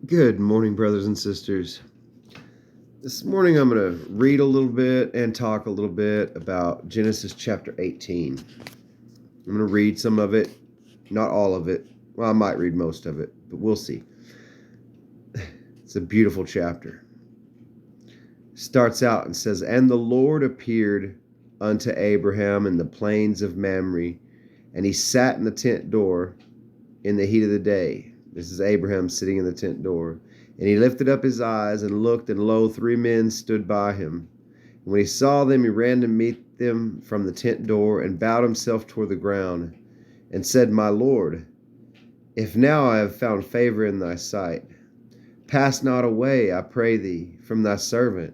Good morning, brothers and sisters. This morning I'm going to read a little bit and talk a little bit about Genesis chapter 18. I'm going to read some of it, not all of it. Well, I might read most of it, but we'll see. It's a beautiful chapter. Starts out and says, "And the Lord appeared unto Abraham in the plains of Mamre, and he sat in the tent door in the heat of the day." This is Abraham sitting in the tent door. "And he lifted up his eyes and looked, and lo, 3 men stood by him. And when he saw them, he ran to meet them from the tent door, and bowed himself toward the ground, and said, My Lord, if now I have found favor in thy sight, pass not away, I pray thee, from thy servant.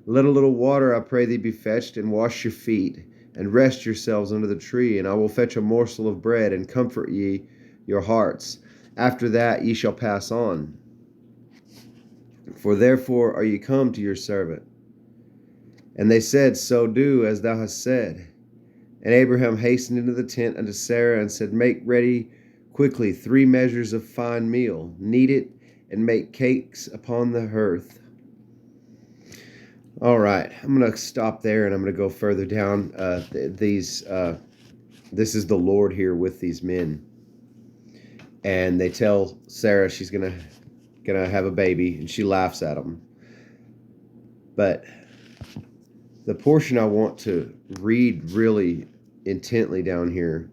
Let a little water, I pray thee, be fetched, and wash your feet, and rest yourselves under the tree, and I will fetch a morsel of bread, and comfort ye your hearts. After that ye shall pass on. For therefore are ye come to your servant. And they said, So do as thou hast said. And Abraham hastened into the tent unto Sarah, and said, Make ready quickly 3 measures of fine meal, knead it, and make cakes upon the hearth." All right, I'm going to stop there, and I'm going to go further down. This is the Lord here with these men. And they tell Sarah she's gonna have a baby, and she laughs at them. But the portion I want to read really intently down here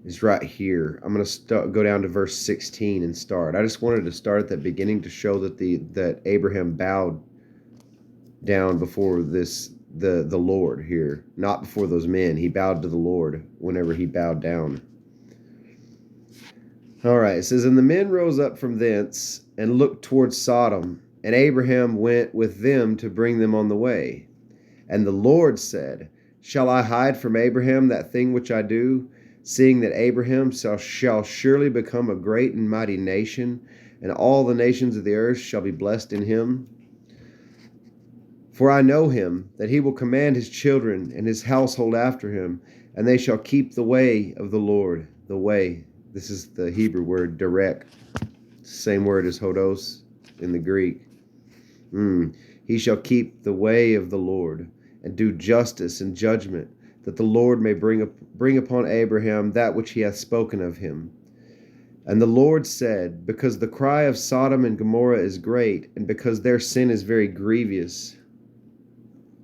is right here. I'm gonna go down to verse 16 and start. I just wanted to start at the beginning to show that Abraham bowed down before the Lord here, not before those men. He bowed to the Lord whenever he bowed down. All right, it says, "And the men rose up from thence, and looked towards Sodom, and Abraham went with them to bring them on the way. And the Lord said, Shall I hide from Abraham that thing which I do, seeing that Abraham shall surely become a great and mighty nation, and all the nations of the earth shall be blessed in him? For I know him, that he will command his children and his household after him, and they shall keep the way of the Lord." The way. This is the Hebrew word, derek. Same word as hodos in the Greek. "He shall keep the way of the Lord, and do justice and judgment, that the Lord may bring upon Abraham that which he hath spoken of him. And the Lord said, Because the cry of Sodom and Gomorrah is great, and because their sin is very grievous,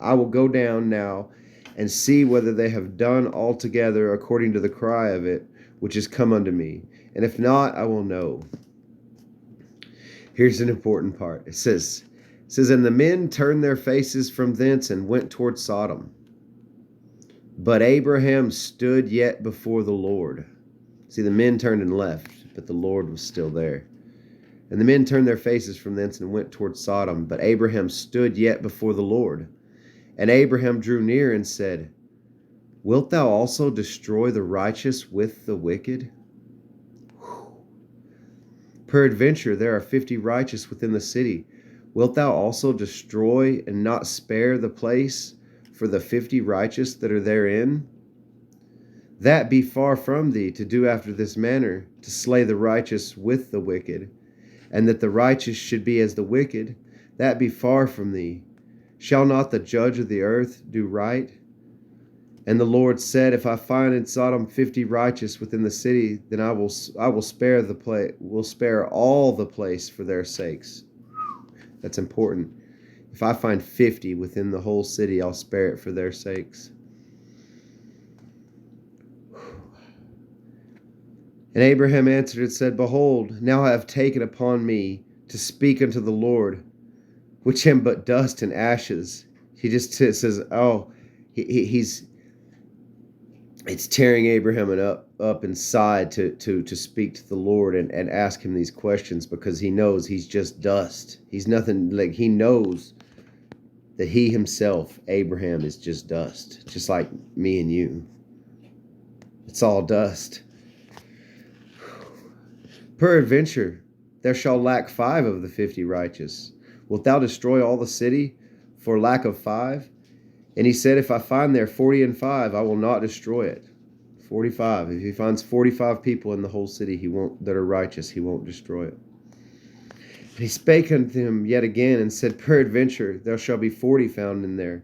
I will go down now and see whether they have done altogether according to the cry of it, which is come unto me. And if not, I will know." Here's an important part. It says, "And the men turned their faces from thence and went toward Sodom. But Abraham stood yet before the Lord." See, the men turned and left, but the Lord was still there. "And the men turned their faces from thence and went toward Sodom. But Abraham stood yet before the Lord. And Abraham drew near and said, Wilt thou also destroy the righteous with the wicked? Peradventure there are 50 righteous within the city. Wilt thou also destroy and not spare the place for the 50 righteous that are therein? That be far from thee to do after this manner, to slay the righteous with the wicked, and that the righteous should be as the wicked. That be far from thee. Shall not the judge of the earth do right? And the Lord said, If I find in Sodom 50 righteous within the city, then I will spare all the place for their sakes." That's important. If I find 50 within the whole city, I'll spare it for their sakes. And Abraham answered and said, Behold, now I have taken upon me to speak unto the Lord, which am but dust and ashes. He just says, it's tearing Abraham up inside to speak to the Lord and ask him these questions, because he knows he's just dust. He's nothing. Like, he knows that he himself, Abraham, is just dust, just like me and you. It's all dust. "Peradventure there shall lack 5 of the 50 righteous. Wilt thou destroy all the city for lack of 5? And he said, If I find there 40 and 5, I will not destroy it." 45. If he finds 45 people in the whole city that are righteous, he won't destroy it. And he spake unto him yet again, and said, Peradventure there shall be 40 found in there.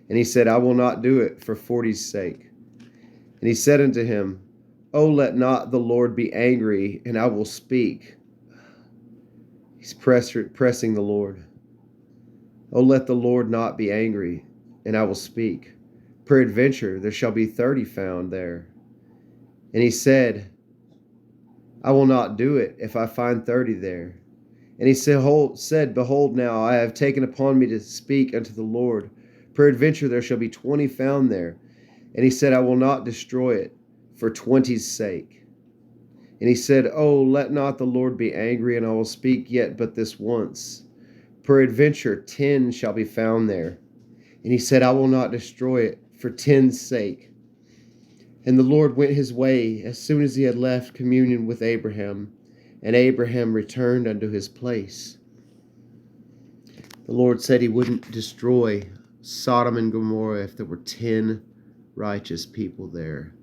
And he said, I will not do it for 40's sake. And he said unto him, O let not the Lord be angry, and I will speak. He's pressing the Lord. O let the Lord not be angry, and I will speak. Peradventure there shall be 30 found there. And he said, I will not do it if I find 30 there. And he said, Behold, now I have taken upon me to speak unto the Lord. Peradventure there shall be 20 found there. And he said, I will not destroy it for 20's sake. And he said, Oh, let not the Lord be angry, and I will speak yet but this once. Peradventure 10 shall be found there. And he said, I will not destroy it for 10's sake. And the Lord went his way as soon as he had left communion with Abraham. And Abraham returned unto his place. The Lord said he wouldn't destroy Sodom and Gomorrah if there were 10 righteous people there.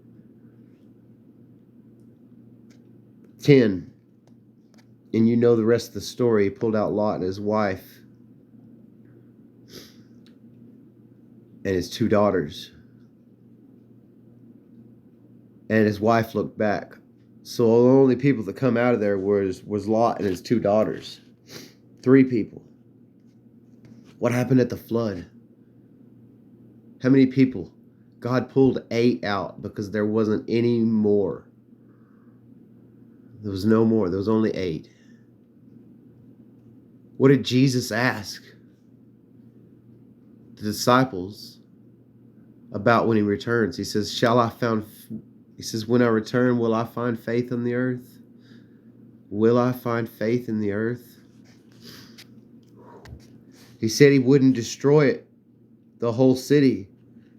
10. And you know the rest of the story. He pulled out Lot and his wife and his 2 daughters. And his wife looked back. So the only people that come out of there was Lot and his 2 daughters. 3 people. What happened at the flood? How many people? God pulled 8 out because there wasn't any more. There was no more. There was only 8. What did Jesus ask the disciples about when he returns? He says, He says, when I return, will I find faith on the earth? Will I find faith in the earth? He said he wouldn't destroy it, the whole city,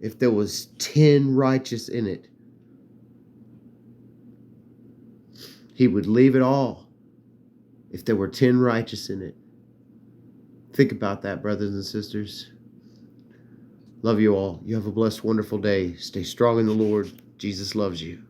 if there was 10 righteous in it. He would leave it all if there were 10 righteous in it. Think about that, brothers and sisters. Love you all. You have a blessed, wonderful day. Stay strong in the Lord. Jesus loves you.